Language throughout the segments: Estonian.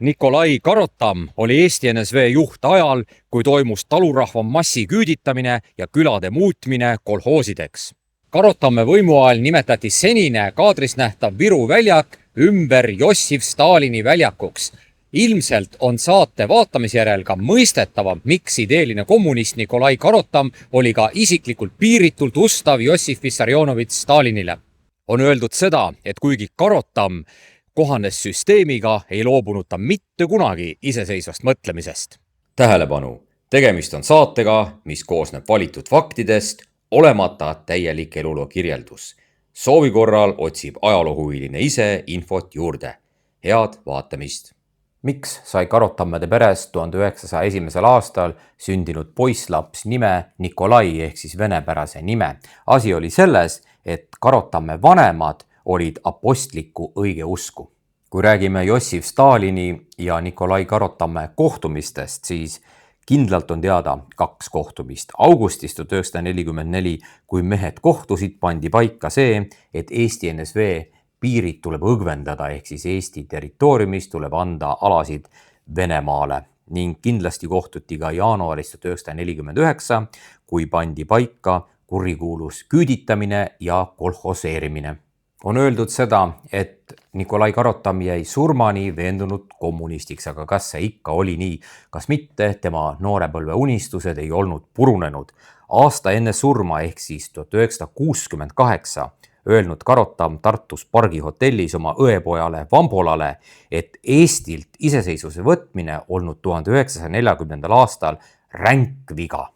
Nikolai Karotam oli Eesti NSV juht ajal, kui toimus talurahva massiküüditamine ja külade muutmine kolhoosideks. Karotamme võimu ajal nimetati senine kaadris nähtav Viru väljak ümber Jossif Stalini väljakuks. Ilmselt on saate vaatamise järel ka mõistetavam, miks ideeline kommunist Nikolai Karotam oli ka isiklikult piiritult ustav Jossif Vissarionovitš Stalinile. On öeldud seda, et kuigi Karotam kohanes süsteemiga, ei loobunud ta mitte kunagi iseseisvast mõtlemisest. Tähelepanu! Tegemist on saatega, mis koosneb valitud faktidest, olemata täielik eluloo kirjeldus. Soovi korral otsib ajaloohuviline ise infot juurde. Head vaatamist! Miks sai Karotammede peres 1901. aastal sündinud poisslaps nime Nikolai ehk siis venepärase nime? Asi oli selles, et Karotamme vanemad olid apostlikku õigeusku. Kui räägime Jossif Stalini ja Nikolai Karotamme kohtumistest, siis kindlalt on teada 2 kohtumist. Augustis 1944, kui mehed kohtusid, pandi paika see, et Eesti NSV piirid tuleb õgvendada ehk siis Eesti territooriumis tuleb anda alasid Venemaale ning kindlasti kohtuti ka jaanuaris 1949, kui pandi paika kurikuulus küüditamine ja kolhoseerimine. On öeldud seda, et Nikolai Karotam jäi surmani veendunud kommunistiks, aga kas see ikka oli nii? Kas mitte, tema noorepõlve unistused ei olnud purunenud. Aasta enne surma ehk siis 1968 öelnud Karotam Tartus Pargi hotellis oma õepojale Vambolale, et Eestilt iseseisvuse võtmine olnud 1940. aastal ränk viga.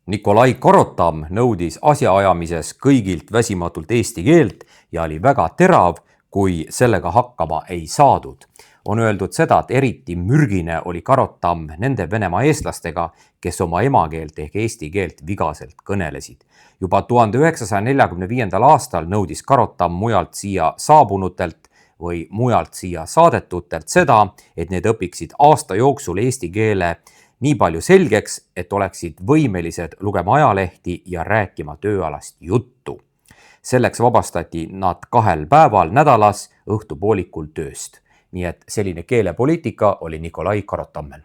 Nikolai Karotam nõudis asjaajamises kõigilt väsimatult eesti keelt ja oli väga terav, kui sellega hakkama ei saadud. On öeldud seda, et eriti mürgine oli Karotam nende Venemaa eestlastega, kes oma emakeelt ehk eesti keelt vigaselt kõnelesid. Juba 1945. aastal nõudis Karotam mujalt siia saabunutelt või mujalt siia saadetutelt seda, et need õpiksid aasta jooksul eesti keele nii palju selgeks, et oleksid võimelised lugema ajalehti ja rääkima tööalast juttu. Selleks vabastati nad 2 päeval nädalas õhtupoolikul tööst. Nii et selline keelepoliitika oli Nikolai Karotammel.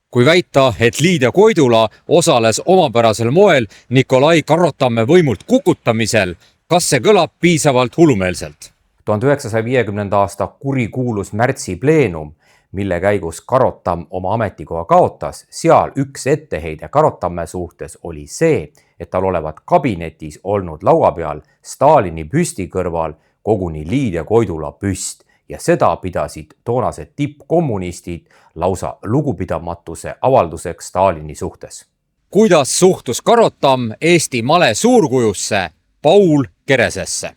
Kui väita, et Liidia Koidula osales omapärasel moel Nikolai Karotamme võimult kukutamisel, kas see kõlab piisavalt hullumeelselt? 1950. aasta kurikuulus märtsi pleenum, mille käigus Karotam oma ametikoha kaotas, seal üks etteheide Karotamme suhtes oli see, et tal olevat kabinetis olnud laua peal Stalini püsti kõrval koguni Liidia Koidula püst ja seda pidasid toonased tippkommunistid lausa lugupidamatuse avalduseks Stalini suhtes. Kuidas suhtus Karotam Eesti male suurkujusse Paul Keresesse?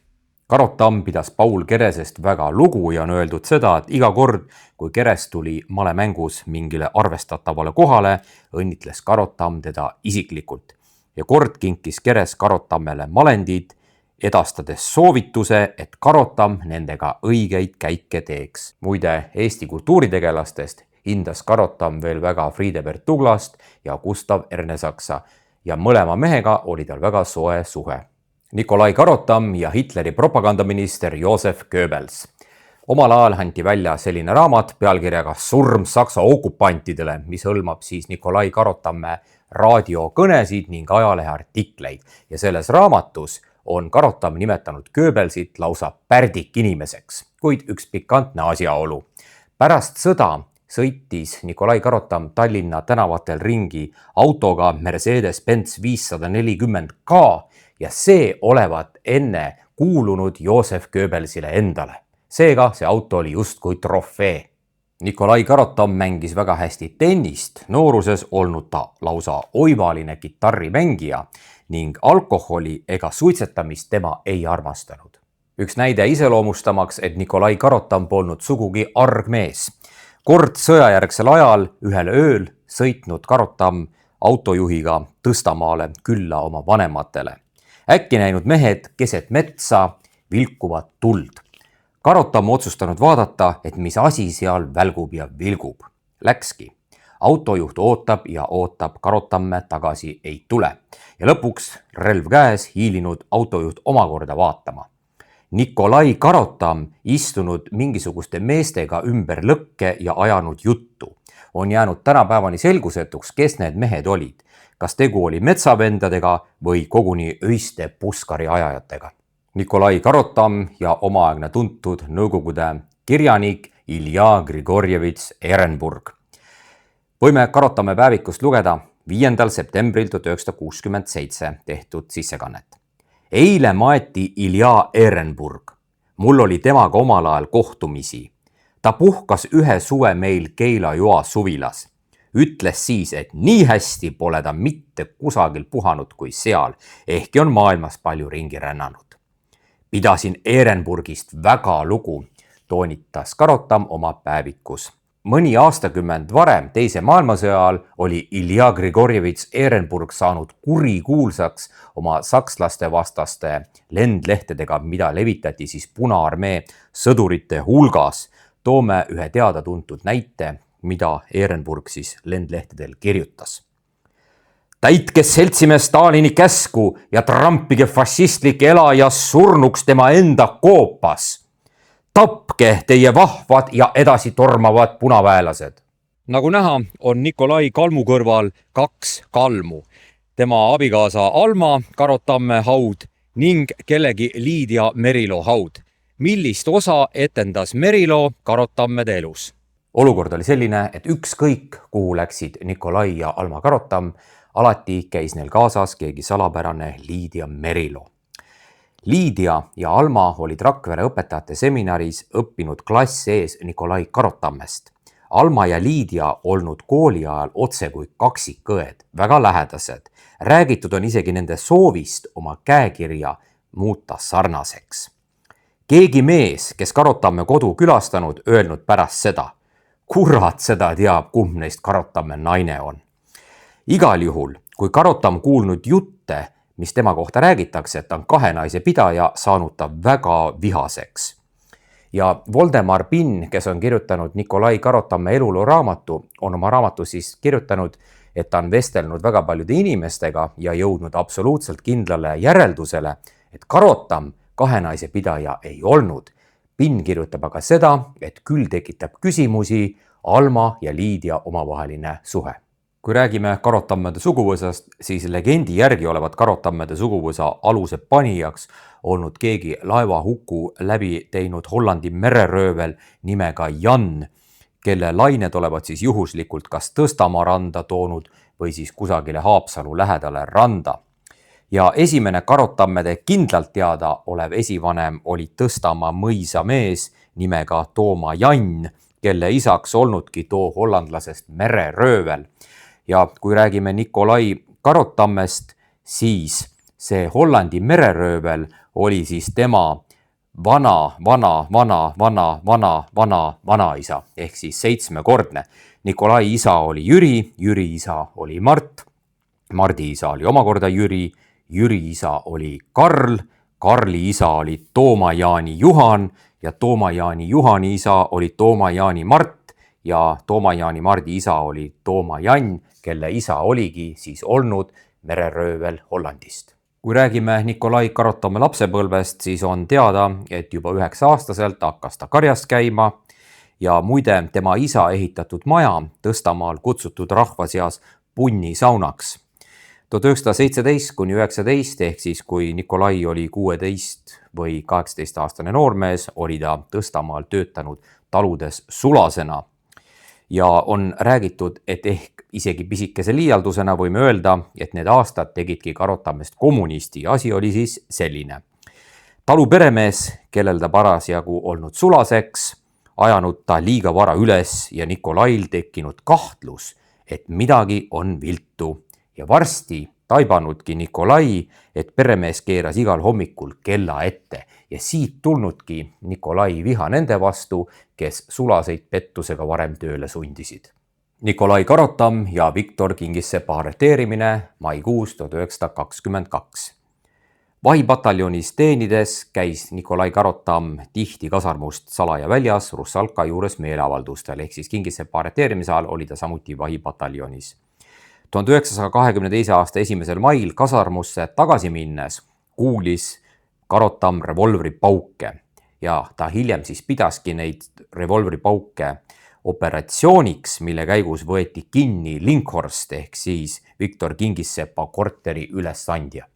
Karotam pidas Paul Keresest väga lugu ja on öeldud seda, et iga kord, kui Keres tuli malemängus mingile arvestatavale kohale, õnnitles Karotam teda isiklikult. Ja kord kinkis Keres Karotammele malendid, edastades soovituse, et Karotam nendega õigeid käike teeks. Muide, Eesti kultuuritegelastest hindas Karotam veel väga Friedebert Tuglast ja Gustav Ernesaksa ja mõlema mehega oli tal väga soe suhe. Nikolai Karotam ja Hitleri propagandaminister Josef Goebbels. Omal ajal anti välja selline raamat pealkirjaga Surm Saksa okupantidele, mis hõlmab siis Nikolai Karotamme raadiokõnesid ning ajaleheartikleid. Ja selles raamatus on Karotam nimetanud Goebbelsit lausa pärdik-inimeseks, kuid üks pikantne asjaolu. Pärast sõda sõitis Nikolai Karotam Tallinna tänavatel ringi autoga Mercedes-Benz 540K ja see olevat enne kuulunud Josef Goebbelsile endale. Seega see auto oli justkui trofee. Nikolai Karotam mängis väga hästi tennist, nooruses olnud ta lausa oivaline kitarrimängija ning alkoholi ega suitsetamist tema ei armastanud. Üks näide iseloomustamaks, et Nikolai Karotam polnud sugugi argmees. Kord sõjajärgsel ajal ühel ööl sõitnud Karotam autojuhiga Tõstamaale külla oma vanematele. Äkki näinud mehed keset metsa vilkuvad tuld. Karotam otsustanud vaadata, et mis asi seal välgub ja vilgub. Läkski. Autojuht ootab ja ootab, Karotamme tagasi ei tule. Ja lõpuks relv käes hiilinud autojuht omakorda vaatama. Nikolai Karotam istunud mingisuguste meestega ümber lõkke ja ajanud juttu. On jäänud tänapäevani selgusetuks, kes need mehed olid. Kas tegu oli metsavendadega või koguni öiste puskari ajajatega. Nikolai Karotam ja omaaegne tuntud nõukogude kirjanik Ilja Grigorjevitš Ehrenburg. Võime Karotame päevikust lugeda 5. septembril 1967 tehtud sissekannet. Eile maeti Ilja Ehrenburg. Mul oli temaga omal ajal kohtumisi. Ta puhkas ühe suve meil Keila-Joa suvilas. Ütles siis, et nii hästi pole ta mitte kusagil puhanud kui seal, ehkki on maailmas palju ringi rännanud. Pidasin Ehrenburgist väga lugu, toonitas Karotam oma päevikus. Mõni aastakümmend varem, teise maailmasõja ajal, oli Ilja Grigorjevitš Ehrenburg saanud kurikuulsaks oma sakslaste vastaste lendlehtedega, mida levitati siis Punaarmee sõdurite hulgas. Toome ühe teada-tuntud näite, mida Ehrenburg siis lendlehtedel kirjutas. Täitke seltsimees Stalini käsku ja trampige fašistlik elaja surnuks tema enda koopas. Tapke teie vahvad ja edasi tormavad punaväelased. Nagu näha, on Nikolai Kalmu kõrval 2 kalmu. Tema abikaasa Alma Karotamme haud ning kellegi Liidia Merilo haud. Millist osa etendas Merilo Karotammede elus? Olukord oli selline, et ükskõik kuhu läksid Nikolai ja Alma Karotam, alati käis neil kaasas keegi salapärane Liidia Merilo. Liidia ja Alma olid Rakvere õpetajate seminaris õppinud klass ees Nikolai Karotammest. Alma ja Liidia olnud kooli ajal otse kui kaksikõed, väga lähedased. Räägitud on isegi nende soovist oma käekirja muuta sarnaseks. Keegi mees, kes Karotamme kodu külastanud, öelnud pärast seda, kurat seda teab, kumb neist Karotamme naine on. Igal juhul, kui Karotam kuulnud jutte, mis tema kohta räägitakse, et ta on 2 naise pidaja, saanud ta väga vihaseks. Ja Voldemar Pinn, kes on kirjutanud Nikolai Karotamme eluloo raamatu, on oma raamatus siis kirjutanud, et ta on vestelnud väga paljude inimestega ja jõudnud absoluutselt kindlale järeldusele, et Karotam 2 naise pidaja ei olnud. Pinn kirjutab aga seda, et küll tekitab küsimusi Alma ja Liidia omavaheline suhe. Kui räägime Karotammede suguvõsast, siis legendi järgi olevat Karotammede suguvõsa aluse panijaks olnud keegi laevahuku läbi teinud Hollandi mereröövel nimega Jan, kelle lained olevat siis juhuslikult kas Tõstamaa randa toonud või siis kusagile Haapsalu lähedale randa. Ja esimene Karotammede kindlalt teada olev esivanem oli Tõstamaa mõisa mees nimega Tooma Jann, kelle isaks olnudki too hollandlasest mereröövel. Ja kui räägime Nikolai Karotammest, siis see Hollandi mereröövel oli siis tema vanaisa ehk siis 7-kordne. Nikolai isa oli Jüri, Jüri isa oli Mart, Mardi isa oli omakorda Jüri, Jüri isa oli Karl, Karli isa oli Tooma-Jaani Juhan ja Tooma-Jaani Juhani isa oli Tooma-Jaani Mart ja Tooma-Jaani Mardi isa oli Tooma-Jann, kelle isa oligi siis olnud mereröövel Hollandist. Kui räägime Nikolai Karotamme lapsepõlvest, siis on teada, et juba 9-aastaselt hakkas ta karjas käima ja muide tema isa ehitatud maja Tõstamaal kutsutud rahva seas punnisaunaks. 1917–19 ehk siis kui Nikolai oli 16 või 18-aastane noormees, oli ta Tõstamaal töötanud taludes sulasena. Ja on räägitud, et ehk isegi pisikese liialdusena võime öelda, et need aastad tegidki Karotammest kommunisti. Asi oli siis selline. Taluperemees, kellel ta parasjagu olnud sulaseks, ajanud ta liiga vara üles ja Nikolail tekkinud kahtlus, et midagi on viltu. Ja varsti taibanudki Nikolai, et peremees keeras igal hommikul kella ette ja siit tulnudki Nikolai viha nende vastu, kes sulaseid pettusega varem tööle sundisid. Nikolai Karotam ja Viktor Kingissepa arreteerimine maikuus 1922. Vahipataljonis teenides käis Nikolai Karotam tihti kasarmust salaja väljas Russalka juures meeleavaldustel, ehk siis Kingissepa arreteerimise ajal oli ta samuti vahipataljonis. 1922. aasta 1. mail kasarmusse tagasi minnes kuulis Karotam revolvripauke ja ta hiljem siis pidaski neid revolvripauke operatsiooniks, mille käigus võeti kinni Linkhorst ehk siis Viktor Kingissepa korteri ülesandja.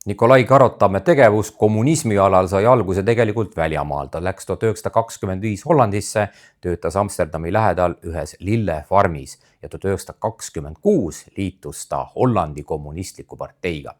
Nikolai Karotamme tegevus kommunismi alal sai alguse tegelikult väljamaal. Ta läks 1925 Hollandisse, töötas Amsterdami lähedal ühes lillefarmis ja 1926 liitus ta Hollandi kommunistliku parteiga.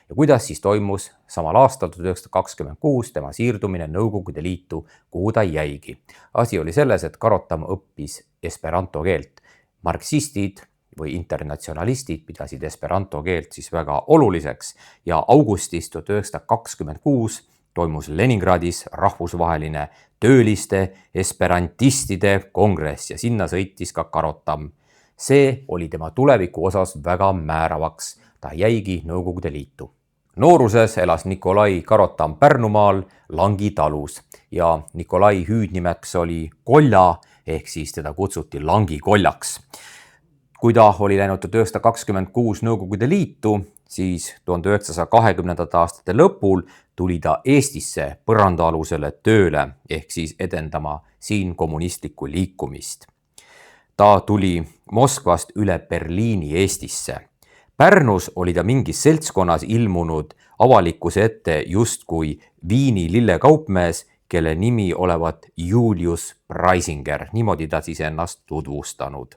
Ja kuidas siis toimus samal aastal 1926 tema siirdumine Nõukogude Liitu, kuhu ta jäigi? Asi oli selles, et Karotam õppis esperanto keelt. Marksistid või internatsionalistid pidasid esperanto keelt siis väga oluliseks ja augustis 1926 toimus Leningradis rahvusvaheline tööliste esperantistide kongress ja sinna sõitis ka Karotam. See oli tema tuleviku osas väga määravaks. Ta jäigi Nõukogude Liitu. Nooruses elas Nikolai Karotam Pärnumaal Langi talus ja Nikolai hüüdnimeks oli Kolja ehk siis teda kutsuti Langi koljaks. Kui ta oli läinud 1926 Nõukogude Liitu, siis 1920. aastate lõpul tuli ta Eestisse põrandaalusele tööle ehk siis edendama siin kommunistlikku liikumist. Ta tuli Moskvast üle Berliini Eestisse. Pärnus oli ta mingis seltskonnas ilmunud avalikkuse ette justkui Viini lillekaupmees, kelle nimi olevat Julius Preisinger. Niimoodi ta siis ennast tutvustanud.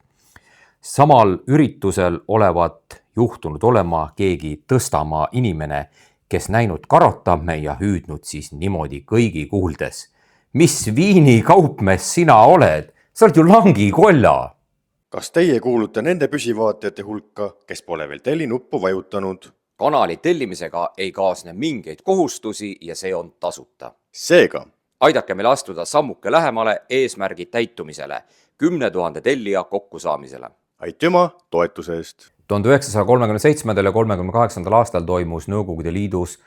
Samal üritusel olevat juhtunud olema keegi Tõstamaa inimene, kes näinud Karotamme ja hüüdnud siis niimoodi kõigi kuuldes. Mis Viini kaupmees sina oled? Sa oled ju Langi Kolja! Kas teie kuulute nende püsivaatajate hulka, kes pole veel tellinuppu vajutanud? Kanali tellimisega ei kaasne mingeid kohustusi ja see on tasuta. Seega, Aidake meil astuda sammuke lähemale eesmärgi täitumisele, 10 000 tellija kokkusaamisele. aitüma toetuse eest! 1937. ja 1938. aastal toimus Nõukogude Liidus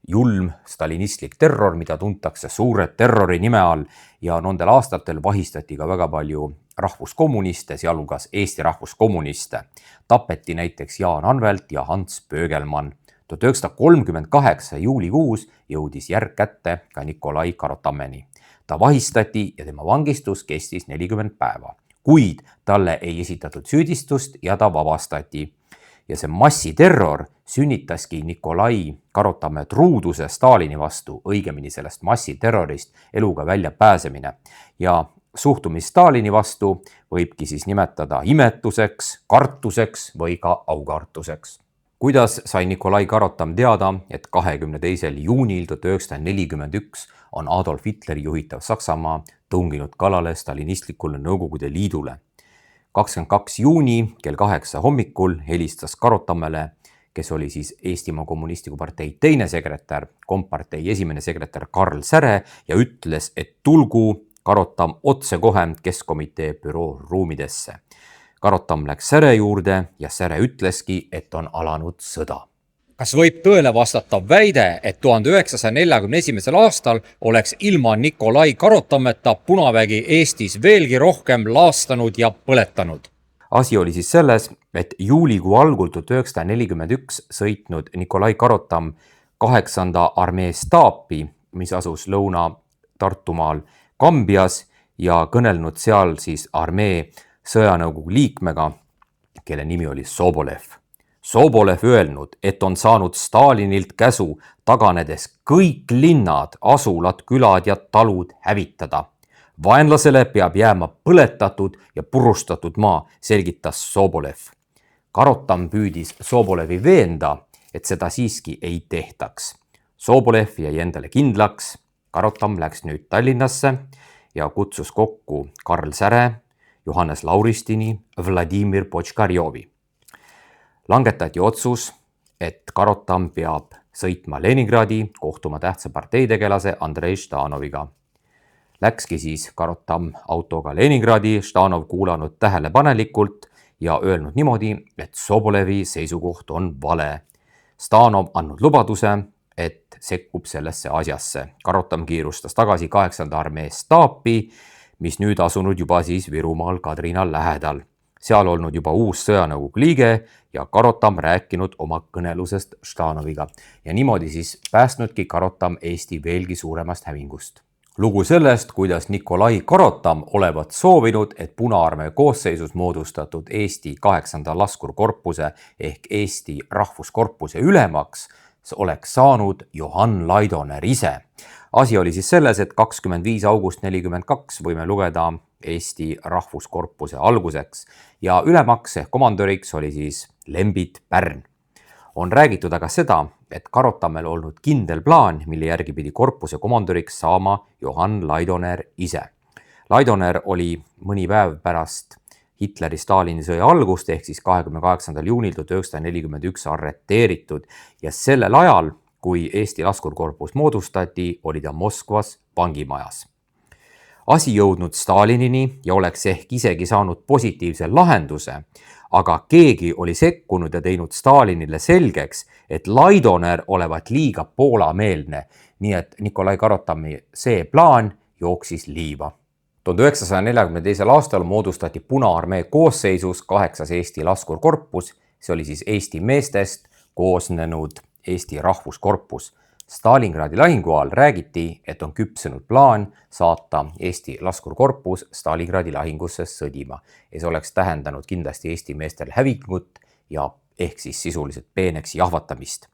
julm stalinistlik terror, mida tuntakse suure terrori nime all ja nendel aastatel vahistati ka väga palju rahvuskommuniste, sealhulgas Eesti rahvuskommuniste. Tapeti näiteks Jaan Anvelt ja Hans Pöögelmann. 1938 juulikuus jõudis järg kätte ka Nikolai Karotammeni. Ta vahistati ja tema vangistus kestis 40 päeva, kuid talle ei esitatud süüdistust ja ta vabastati. Ja see massiterror sünnitaski Nikolai Karotamme truuduse Stalini vastu, õigemini sellest massiterrorist eluga välja pääsemine. Ja suhtumist Stalini vastu võibki siis nimetada imetuseks, kartuseks või ka aukartuseks. Kuidas sai Nikolai Karotam teada, et 22. juunil 1941 on Adolf Hitleri juhitav Saksamaa tunginud kallale stalinistlikule Nõukogude Liidule? 22. juuni kell 8 hommikul helistas Karotammele, kes oli siis Eestimaa Kommunistliku partei teine sekretär, kompartei esimene sekretär Karl Säre ja ütles, et tulgu Karotam otsekohe Keskkomitee büroo ruumidesse. Karotam läks Säre juurde ja Säre ütleski, et on alanud sõda. Kas võib tõele vastata väide, et 1941. aastal oleks ilma Nikolai Karotammeta Punavägi Eestis veelgi rohkem laastanud ja põletanud? Asi oli siis selles, et juulikuu algul 1941 sõitnud Nikolai Karotam 8. armee staapi, mis asus Lõuna-Tartumaal Kambias ja kõnelnud seal siis armee sõjanõukogu liikmega, kelle nimi oli Sobolev. Sobolev öelnud, et on saanud Stalinilt käsu taganedes kõik linnad, asulad, külad ja talud hävitada. Vaenlasele peab jääma põletatud ja purustatud maa, selgitas Sobolev. Karotam püüdis Sobolevi veenda, et seda siiski ei tehtaks. Sobolev jäi endale kindlaks. Karotam läks nüüd Tallinnasse ja kutsus kokku Karl Säre, Johannes Lauristini, Vladimir Počkarjovi. Langetati otsus, et Karotam peab sõitma Leningradi, kohtuma tähtsa parteitegelase Andrei Ždanoviga. Läkski siis Karotam autoga Leningradi, Ždanov kuulanud tähelepanelikult ja öelnud niimoodi, et Sobolevi seisukoht on vale. Ždanov andnud lubaduse, et sekkub sellesse asjasse. Karotam kiirustas tagasi 8. armee staapi, mis nüüd asunud juba siis Virumaal Kadrina lähedal. seal olnud juba uus sõjanõukogu liige ja Karotam rääkinud oma kõnelusest Ždanoviga ja niimoodi siis päästnudki Karotam Eesti veelgi suuremast hävingust. Lugu sellest, kuidas Nikolai Karotam olevat soovinud, et Punaarmee koosseisus moodustatud Eesti 8. laskurkorpuse ehk Eesti rahvuskorpuse ülemaks oleks saanud Johann Laidoner ise. Asi oli siis selles, et 25. august 1942 võime lugeda Eesti rahvuskorpuse alguseks ja ülemaks ehk komandöriks oli siis Lembit Pärn. On räägitud aga seda, et Karotamel olnud kindel plaan, mille järgi pidi korpuse komandöriks saama Johann Laidoner ise. Laidoner oli mõni päev pärast Hitleri-Stalini sõja algust ehk siis 28. juunil 1941 arreteeritud ja sellel ajal, kui Eesti laskurkorpus moodustati, oli ta Moskvas vangimajas. Asi jõudnud Stalinini ja oleks ehk isegi saanud positiivse lahenduse, aga keegi oli sekkunud ja teinud Stalinile selgeks, et Laidoner olevat liiga poolameelne, nii et Nikolai Karotami see plaan jooksis liiva. 1942. aastal moodustati Punaarmee koosseisus 8. Eesti laskurkorpus, see oli siis Eesti meestest koosnenud Eesti rahvuskorpus. Stalingradi lahingu ajal räägiti, et on küpsenud plaan saata Eesti laskurkorpus Stalingradi lahingusse sõdima ja see oleks tähendanud kindlasti Eesti meestel hävingut ja ehk siis sisuliselt peeneks jahvatamist.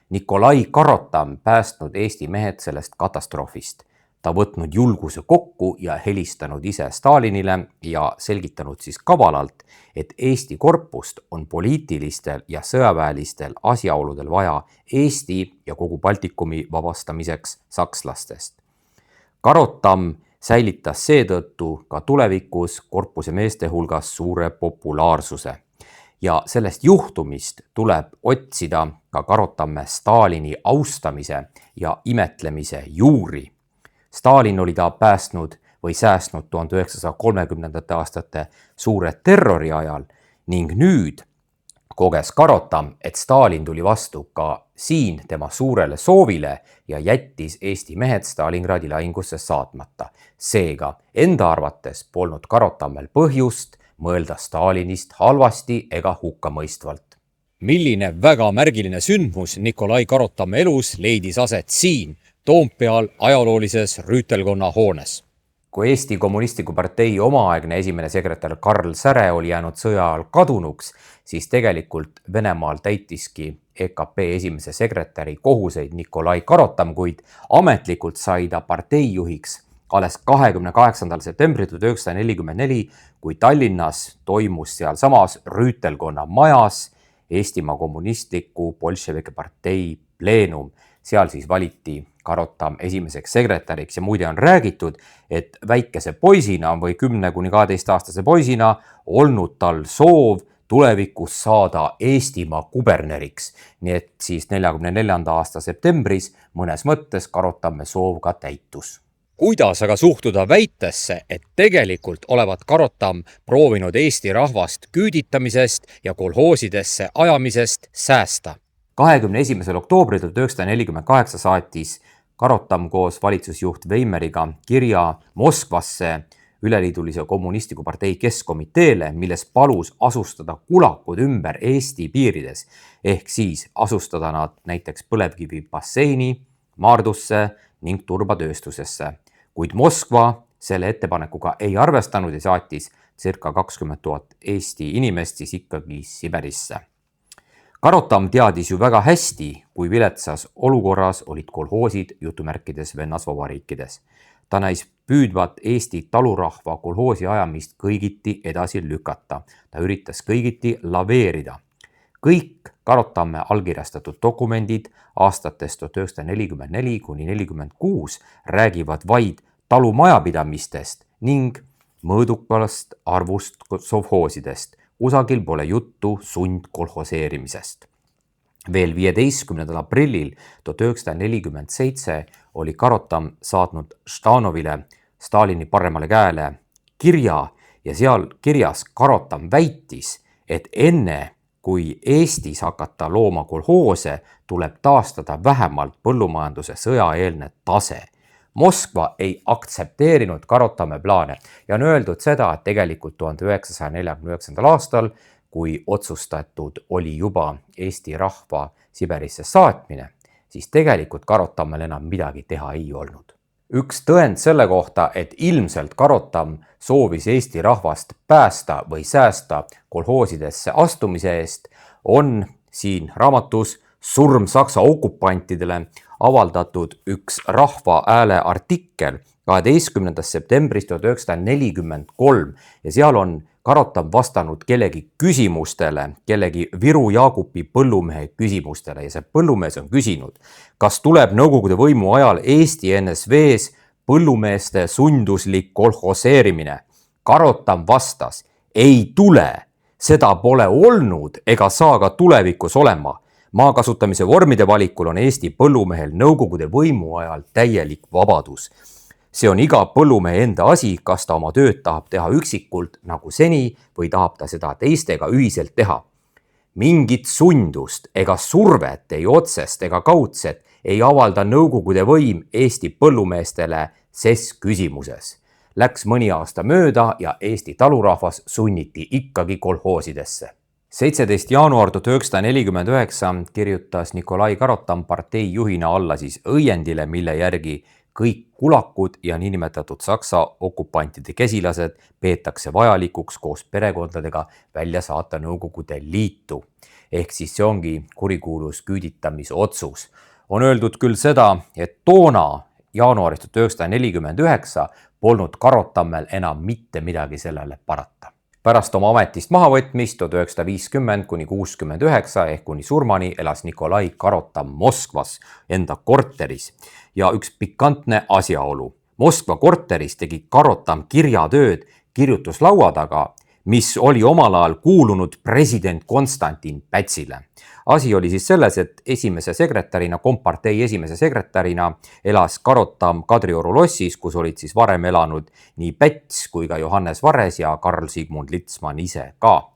Nikolai Karotam päästnud Eesti mehed sellest katastroofist. Ta võtnud julguse kokku ja helistanud ise Stalinile ja selgitanud siis kavalalt, et Eesti korpust on poliitilistel ja sõjaväelistel asjaoludel vaja Eesti ja kogu Baltikumi vabastamiseks sakslastest. Karotam säilitas seetõttu ka tulevikus korpuse meeste hulgas suure populaarsuse. Ja sellest juhtumist tuleb otsida ka Karotamme Stalini austamise ja imetlemise juuri. Stalin oli ta päästnud või säästnud 1930. aastate suure terrori ajal ning nüüd koges Karotam, et Stalin tuli vastu ka siin tema suurele soovile ja jättis Eesti mehed Stalingradi lahingusse saatmata. Seega enda arvates polnud Karotammel põhjust mõelda Stalinist halvasti ega hukkamõistvalt. Milline väga märgiline sündmus Nikolai Karotamme elus leidis aset siin, Toompeal ajaloolises Rüütelkonna hoones. Kui Eesti Kommunistliku Partei omaaegne esimene sekretär Karl Säre oli jäänud sõja ajal kadunuks, siis tegelikult Venemaal täitiski EKP esimese sekretäri kohuseid Nikolai Karotam, kuid ametlikult sai ta parteijuhiks alles 28. septembril 1944, kui Tallinnas toimus sealsamas Rüütelkonna majas Eestimaa Kommunistliku Bolševike partei pleenum. Seal siis valiti Karotam esimeseks sekretäriks ja muide on räägitud, et väikese poisina või 10–12-aastase poisina olnud tal soov tulevikus saada Eestimaa kuberneriks. Nii et siis 1944. aasta septembris mõnes mõttes Karotamme soov ka täitus. Kuidas aga suhtuda väitesse, et tegelikult olevat Karotam proovinud Eesti rahvast küüditamisest ja kolhoosidesse ajamisest säästa? 21. oktoobril 1948 saatis Karotam koos valitsusjuht Weimeriga kirja Moskvasse Üleliidulise Kommunistliku Partei Keskkomiteele, milles palus asustada kulakud ümber Eesti piirides, ehk siis asustada nad näiteks Põlevkivi basseini, Maardusse ning turbatööstusesse. Kuid Moskva selle ettepanekuga ei arvestanud ja saatis circa 20 000 Eesti inimest siis ikkagi Siberisse. Karotam teadis ju väga hästi, kui viletsas olukorras olid kolhoosid jutumärkides vennasvabariikides. Ta näis püüdvat Eesti talurahva kolhoosi ajamist kõigiti edasi lükata. Ta üritas kõigiti laveerida. Kõik Karotamme allkirjastatud dokumendid aastatest 1944–1946 räägivad vaid talumajapidamistest ning mõõdukast arvust sovhoosidest. Kusagil pole juttu sundkolhoseerimisest. Veel 15. aprillil 1947 oli Karotam saatnud Ždanovile, Stalini paremale käele, kirja ja seal kirjas Karotam väitis, et enne kui Eestis hakata looma kolhoose, tuleb taastada vähemalt põllumajanduse sõjaeelne tase. Moskva ei aktsepteerinud Karotamäe plaane ja on öeldud seda, et tegelikult 1949. aastal, kui otsustatud oli juba Eesti rahva Siberisse saatmine, siis tegelikult Karotamäel enam midagi teha ei olnud. Üks tõend selle kohta, et ilmselt Karotam soovis Eesti rahvast päästa või säästa kolhoosidesse astumise eest, on siin raamatus Surm Saksa okupantidele avaldatud üks Rahva Hääle artikkel 12. septembrist 1943 ja seal on Karotam vastanud kellegi küsimustele, kellegi Viru Jaagupi põllumehe küsimustele ja see põllumees on küsinud, kas tuleb Nõukogude võimu ajal Eesti NSV-s põllumeeste sunduslik kolhoseerimine. Karotam vastas, ei tule, seda pole olnud ega saa ka tulevikus olema. Maa kasutamise vormide valikul on Eesti põllumehel Nõukogude võimu ajal täielik vabadus. See on iga põllumehe enda asi, kas ta oma tööd tahab teha üksikult nagu seni või tahab ta seda teistega ühiselt teha. Mingit sundust ega survet, ei otsest ega kaudset, ei avalda Nõukogude võim Eesti põllumeestele ses küsimuses. Läks mõni aasta mööda ja Eesti talurahvas sunniti ikkagi kolhoosidesse. 17. jaanuar 1949 kirjutas Nikolai Karotam partei juhina alla siis õiendile, mille järgi kõik kulakud ja niinimetatud Saksa okupantide käsilased peetakse vajalikuks koos perekondadega välja saata Nõukogude Liitu. Ehk siis see ongi kurikuulus küüditamisotsus. On öeldud küll seda, et toona jaanuarist 1949 polnud Karotamäel enam mitte midagi sellele parata. Pärast oma ametist mahavõtmist 1950–69 ehk kuni surmani elas Nikolai Karotam Moskvas enda korteris ja üks pikantne asjaolu. Moskva korteris tegi Karotam kirjatööd kirjutuslaua taga, mis oli omal ajal kuulunud president Konstantin Pätsile. Asi oli siis selles, et kompartei esimese sekretärina elas Karotam Kadrioru lossis, kus olid siis varem elanud nii Päts kui ka Johannes Vares ja Karl Sigmund Litzmann ise ka.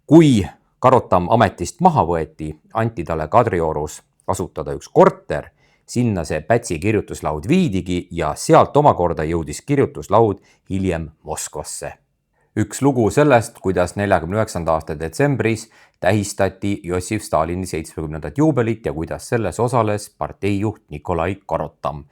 Kui Karotam ametist maha võeti, anti talle Kadriorus kasutada üks korter, sinna see Pätsi kirjutuslaud viidigi ja sealt omakorda jõudis kirjutuslaud hiljem Moskvasse. Üks lugu sellest, kuidas 49. aasta detsembris tähistati Jossif Stalini 70. juubelit ja kuidas selles osales parteijuht Nikolai Karotam.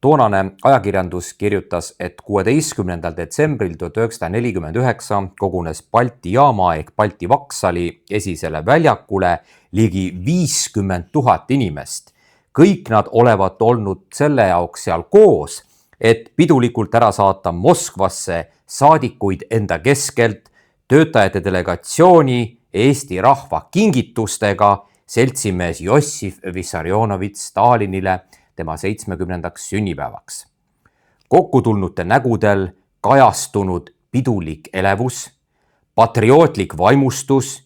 Toonane ajakirjandus kirjutas, et 16. detsembril 1949 kogunes Balti jaama ehk Balti Vaksali esisele väljakule ligi 50 000 inimest. Kõik nad olevat olnud selle jaoks seal koos, et pidulikult ära saata Moskvasse saadikuid enda keskelt, töötajate delegatsiooni Eesti rahva kingitustega seltsimees Jossif Vissarionovitš Stalinile tema 70. sünnipäevaks. Kokkutulnute nägudel kajastunud pidulik elevus, patriootlik vaimustus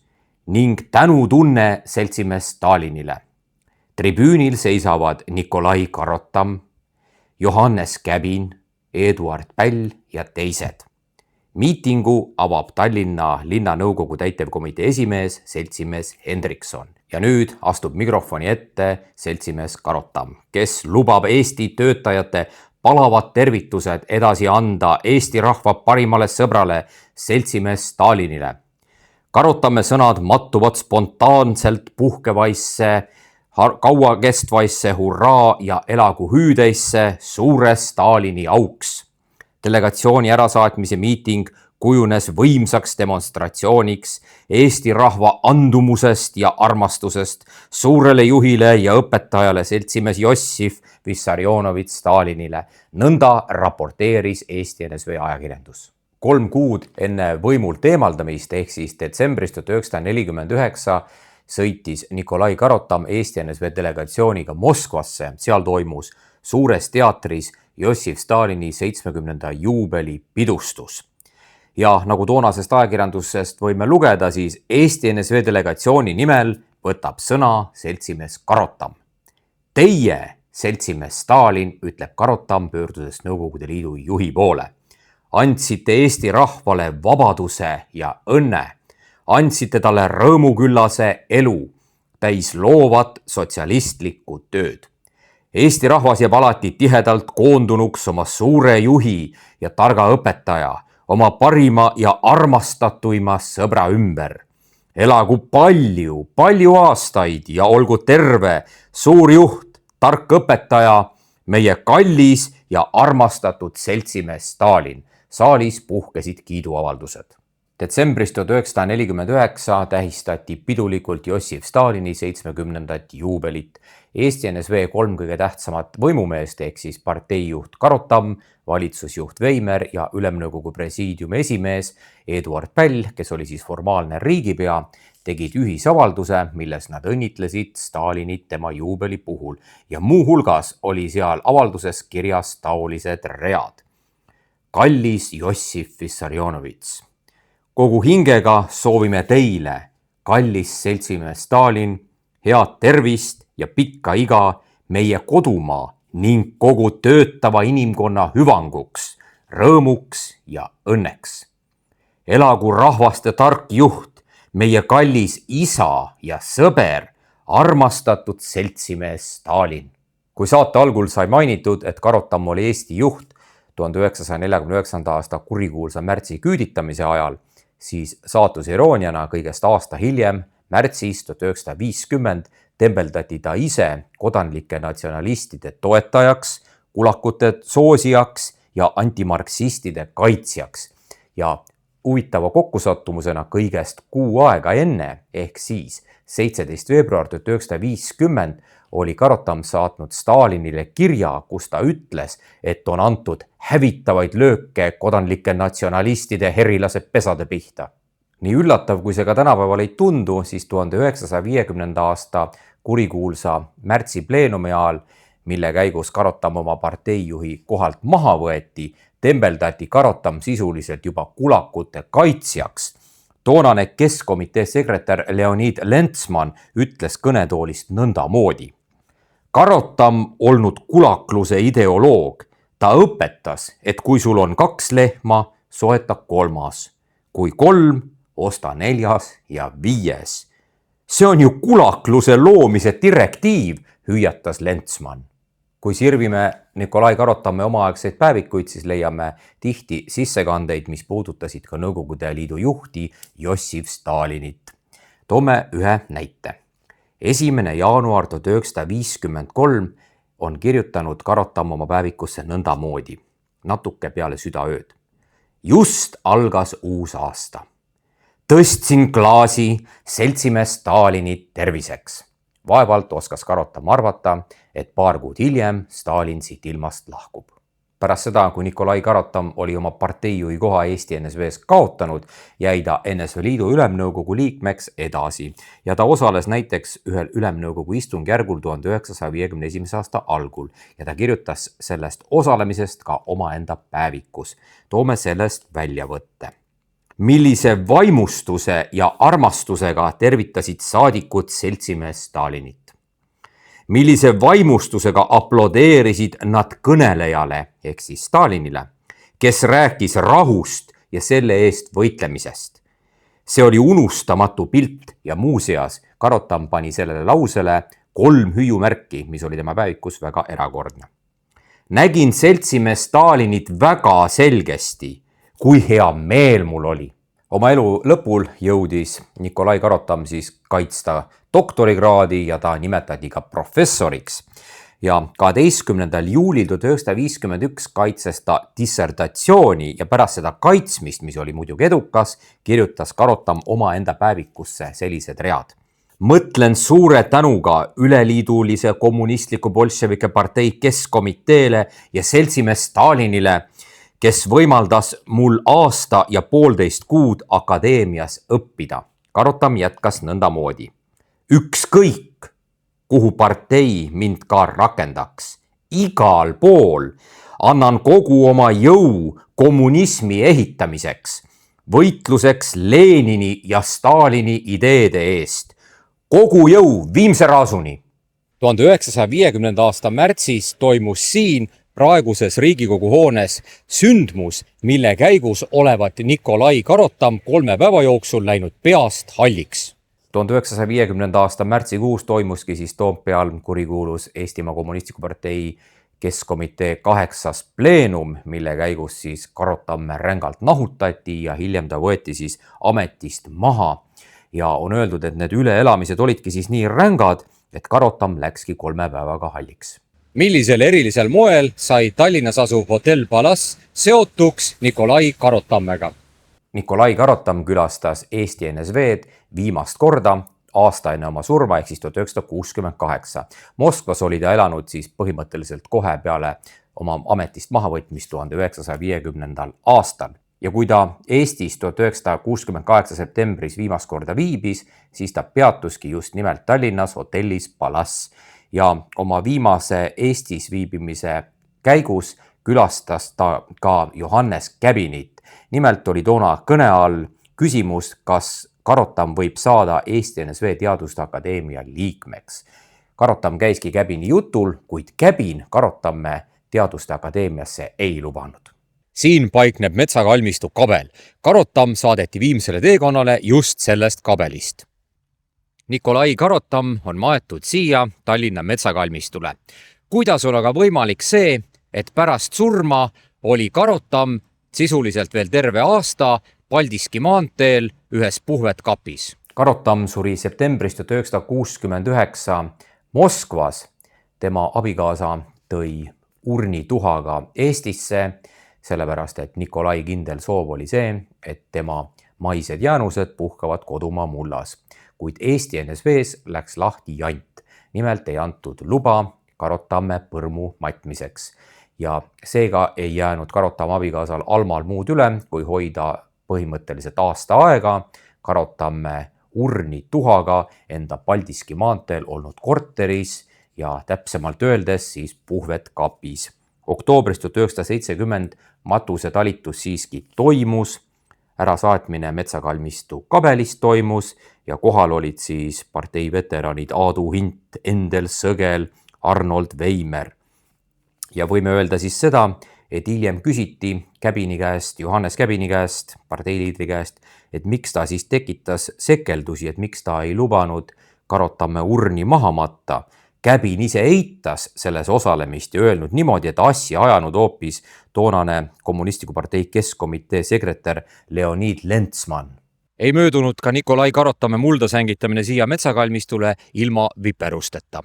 ning tänutunne seltsimees Stalinile. Tribüünil seisavad Nikolai Karotam, Johannes Käbin, Eduard Päll ja teised. Miitingu avab Tallinna linnanõukogu täitevkomitee esimees seltsimees Hendrikson. Ja nüüd astub mikrofoni ette seltsimees Karotam, kes lubab Eesti töötajate palavad tervitused edasi anda Eesti rahva parimale sõbrale seltsimees Stalinile. Karotame sõnad mattuvad spontaanselt puhkevaisse, kauakestvaisse hurraa ja elagu hüüdeisse suure Stalini auks. Delegatsiooni ärasaatmise miiting kujunes võimsaks demonstratsiooniks Eesti rahva andumusest ja armastusest suurele juhile ja õpetajale seltsimees Jossif Vissarionovitš Stalinile. Nõnda raporteeris Eesti NSV ajakirjandus. 3 kuud enne võimult eemaldamist ehk siis detsembrist 1949 sõitis Nikolai Karotam Eesti NSV delegatsiooniga Moskvasse. Seal toimus suures teatris Jossif Stalini 70. juubeli pidustus. Ja nagu toonasest ajakirjandusest võime lugeda, siis Eesti NSV delegatsiooni nimel võtab sõna seltsimees Karotam. Teie, seltsimees Stalin, ütleb Karotam pöördudes Nõukogude Liidu juhi poole. Andsite Eesti rahvale vabaduse ja õnne. Andsite talle rõõmuküllase elu, täis loovat sotsialistlikku tööd. Eesti rahvas jääb alati tihedalt koondunuks oma suure juhi ja targa õpetaja, oma parima ja armastatuima sõbra ümber. Elagu palju aastaid ja olgu terve suur juht, tark õpetaja, meie kallis ja armastatud seltsimees Stalin. Saalis puhkesid kiiduavaldused. Detsembris 1949 tähistati pidulikult Jossif Stalini 70. juubelit. Eesti NSV 3 kõige tähtsamat võimumeest ehk siis parteijuht Karotam, valitsusjuht Veimer ja Ülemnõukogu presiidiumi esimees Eduard Päll, kes oli siis formaalne riigipea, tegid ühisavalduse, milles nad õnnitlesid Stalinit tema juubeli puhul ja muu hulgas oli seal avalduses kirjas taolised read. Kallis Jossif Vissarionovits, kogu hingega soovime teile, kallis seltsimees Stalin, head tervist ja pikka iga meie kodumaa ning kogu töötava inimkonna hüvanguks, rõõmuks ja õnneks. Elagu rahvaste tark juht, meie kallis isa ja sõber, armastatud seltsimees Stalin. Kui saate algul sai mainitud, et Karotam oli Eesti juht 1949. aasta kurikuulsa märtsi küüditamise ajal, siis saatuse irooniana kõigest aasta hiljem, märtsis 1950, tembeldati ta ise kodanlike natsionalistide toetajaks, kulakute soosijaks ja antimarksistide kaitsjaks. Ja huvitava kokkusattumusena kõigest kuu aega enne, ehk siis 17. veebruar 1950, oli Karotam saatnud Stalinile kirja, kus ta ütles, et on antud hävitavaid lööke kodanlike natsionalistide herilase pesade pihta. Nii üllatav, kui see ka tänapäeval ei tundu, siis 1950. aasta kurikuulsa märtsi pleenumi ajal, mille käigus Karotam oma parteijuhi kohalt maha võeti, tembeldati Karotam sisuliselt juba kulakute kaitsjaks. Toonane Keskkomitee sekretär Leonid Lentsman ütles kõnetoolist nõndamoodi. Karotam olnud kulakluse ideoloog. Ta õpetas, et kui sul on 2 lehma, soeta 3. Kui 3, osta 4. ja 5. See on ju kulakluse loomise direktiiv, hüüatas Lentsman. Kui sirvime Nikolai Karotamme omaaegseid päevikuid, siis leiame tihti sissekandeid, mis puudutasid ka Nõukogude Liidu juhti Jossif Stalinit. Toome ühe näite. 1. jaanuar 1953 on kirjutanud Karotam oma päevikusse nõndamoodi, natuke peale südaööd. Just algas uus aasta. Tõstsin klaasi seltsimees Stalinit terviseks. Vaevalt oskas Karotam arvata, et paar kuud hiljem Stalin siit ilmast lahkub. Pärast seda, kui Nikolai Karotam oli oma parteijuhi koha Eesti NSV-s kaotanud, jäi ta NSV Liidu Ülemnõukogu liikmeks edasi ja ta osales näiteks ühel Ülemnõukogu istungjärgul 1951. aasta algul ja ta kirjutas sellest osalemisest ka omaenda päevikus. Toome sellest väljavõtte. Millise vaimustuse ja armastusega tervitasid saadikud seltsimees Stalinit? Millise vaimustusega aplodeerisid nad kõnelejale ehk siis Stalinile, kes rääkis rahust ja selle eest võitlemisest? See oli unustamatu pilt ja muuseas Karotam pani sellele lausele 3 hüüumärki, mis oli tema päevikus väga erakordne. Nägin seltsimees Stalinit väga selgesti, kui hea meel mul oli. Oma elu lõpul jõudis Nikolai Karotam siis kaitsta doktorikraadi ja ta nimetati ka professoriks. Ja 12. juulil 1951 kaitses ta dissertatsiooni ja pärast seda kaitsmist, mis oli muidugi edukas, kirjutas Karotam omaenda päevikusse sellised read. Mõtlen suure tänuga üleliidulise kommunistliku bolševike partei Keskkomiteele ja seltsimees Stalinile, kes võimaldas mul 1,5 kuud akadeemias õppida. Karotam jätkas nõndamoodi. Ükskõik, kuhu partei mind ka rakendaks. Igal pool annan kogu oma jõu kommunismi ehitamiseks, võitluseks Lenini ja Stalini ideede eest. Kogu jõu viimse raasuni. 1950. aasta märtsis toimus siin praeguses Riigikogu hoones sündmus, mille käigus olevat Nikolai Karotam 3 päeva jooksul läinud peast halliks. 1950. aasta märtsikuus toimuski siis Toompeal kurikuulus Eestimaa Kommunistliku Partei Keskkomitee 8. pleenum, mille käigus siis Karot Tamme rängalt nahutati ja hiljem ta võeti siis ametist maha. Ja on öeldud, et need üleelamised olidki siis nii rängad, et Karot Tamm läkski 3 päevaga halliks. Millisel erilisel moel sai Tallinnas asuv Hotell Palace seotuks Nikolai Karot Tammega? Nikolai Karot Tamm külastas Eesti NSV-d viimast korda aasta enne oma surma ehk siis 1968. Moskvas oli ta elanud siis põhimõtteliselt kohe peale oma ametist mahavõtmist 1950. aastal. Ja kui ta Eestis 1968 septembris viimast korda viibis, siis ta peatuski just nimelt Tallinnas hotellis Palace ja oma viimase Eestis viibimise käigus külastas ta ka Johannes Käbinit. Nimelt oli toona kõne all küsimus, kas Karot Tamm võib saada Eesti NSV Teaduste Akadeemia liikmeks. Karot Tamm käiski Käbini jutul, kuid Käbin Karot Tamme Teaduste Akadeemiasse ei lubanud. Siin paikneb metsakalmistu kabel. Karot Tamm saadeti viimsele teekonnale just sellest kabelist. Nikolai Karot Tamm on maetud siia Tallinna metsakalmistule. Kuidas on aga võimalik see, et pärast surma oli Karot Tamm sisuliselt veel terve aasta Paldiski maanteel ühes puhvetkapis? Karot Tamm suri septembris 1969 Moskvas. Tema abikaasa tõi urnituhaga Eestisse, sellepärast et Nikolai kindel soov oli see, et tema maised jäänused puhkavad kodumaa mullas. Kuid Eesti NSV-s läks lahti jant. Nimelt ei antud luba Karot Tamme põrmu matmiseks. Ja seega ei jäänud Karot Tamme abikaasal Almal muud üle, kui hoida põhimõtteliselt aasta aega Karot Tamme urnituhaga enda Paldiski maanteel olnud korteris ja täpsemalt öeldes siis puhvetkapis. Oktoobris 1970 matusetalitus siiski toimus, ärasaatmine metsakalmistu kabelist toimus ja kohal olid siis partei veteranid Aadu Hint, Endel Sõgel, Arnold Veimer. Ja võime öelda siis seda, et hiljem küsiti Käbini käest, Johannes Käbini käest, parteiliidri käest, et miks ta siis tekitas sekeldusi, et miks ta ei lubanud Karot Tamme urni maha matta. Käbin ise eitas selles osalemist ja öelnud niimoodi, et asja ajanud hoopis toonane Kommunistliku Partei Keskkomitee sekretär Leonid Lentsman. Ei möödunud ka Nikolai Karot Tamme mulda sängitamine siia metsakalmistule ilma viperusteta.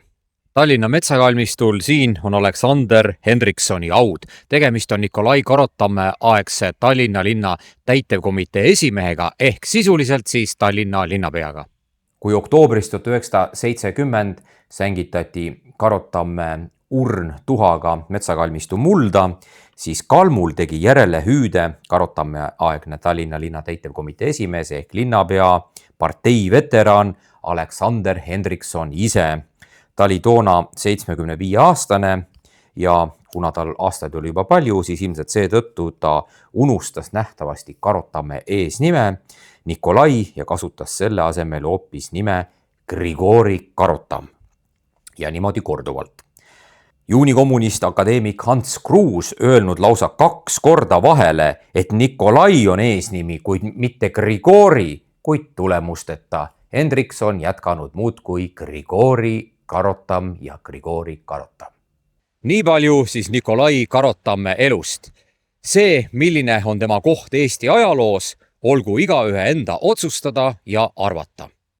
Tallinna metsakalmistul siin on Aleksander Hendriksoni aud. Tegemist on Nikolai Karot Tamme aegse Tallinna linna täitevkomitee esimehega ehk sisuliselt siis Tallinna linnapeaga. Kui oktoobris 1970 sängitati Karot Tamme urn tuhaga metsakalmistu mulda, siis Kalmul tegi järele hüüde Karot Tamme aegne Tallinna linna täitevkomitee esimees ehk linnapea, partei veteran Aleksander Hendrikson ise. Ta oli toona 75-aastane ja kuna tal aastaid oli juba palju, siis ilmselt seetõttu ta unustas nähtavasti Karot Tamme eesnime Nikolai ja kasutas selle asemel hoopis nime Grigori Karot Tamm. Ja niimoodi korduvalt. Juunikommunist akadeemik Hans Kruus öelnud lausa 2 korda vahele, et Nikolai on eesnimi, kuid mitte Grigori, kuid tulemusteta. Hendrikson jätkanud muud kui Grigori Karot Tamm ja Grigori Karot Tamm. Nii palju siis Nikolai Karot Tamme elust. See, milline on tema koht Eesti ajaloos, olgu igaühe enda otsustada ja arvata.